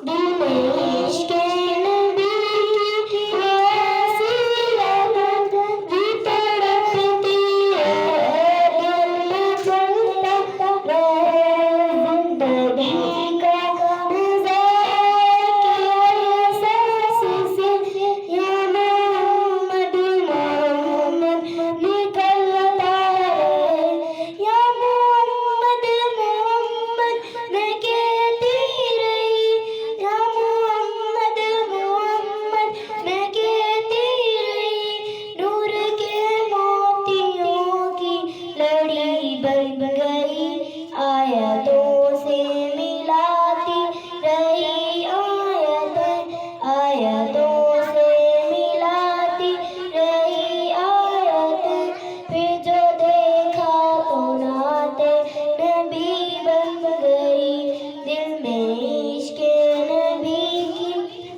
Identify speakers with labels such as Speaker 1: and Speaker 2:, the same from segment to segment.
Speaker 1: दिल में इश्क नबी की ऐसी लगन जी तड़पती है दिल में चलता रहे जिंदगी का नज़ारा की एहसास से या मोहम्मद मोहम्मद निकलता रहे या मोहम्मद मोहम्मद मैं कहती रही या मोहम्मद मोहम्मद मैं कहती रही नूर के मोतियों की लड़ी बन गई आयतों से मिलाती रही आयतों से मिलाती रही आयत फिर जो देखा तो नाते नबी बन गई दिल में इश्क नबी की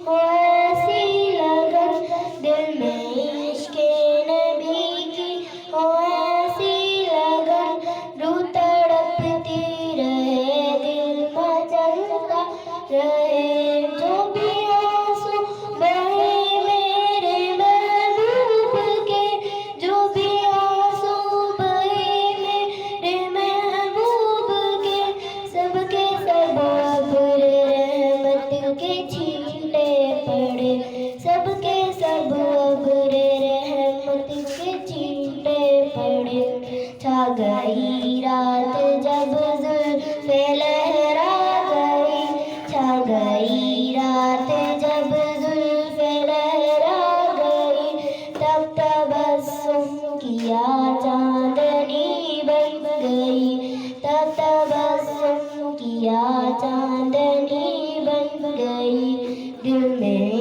Speaker 1: हो ऐसी लगन दिल में इश्क नबी की हो ऐसी लगन रूह तड़पती रहे दिल मचलता रहे जो भी आंसू बहे मेरे महबूब के जो भी आंसू बहे मेरे महबूब के सबके सब अब्र रहमत के छींटे पड़े सबके सब अब्र रहमत के छींटे पड़े छा गई रात जब जुल्फे लहरा गई छा गई रात जब जुल्फे लहरा गई तब तबस्सुम किया चांदनी बन गई तब तबस्सुम किया चांदनी बन गई दिल में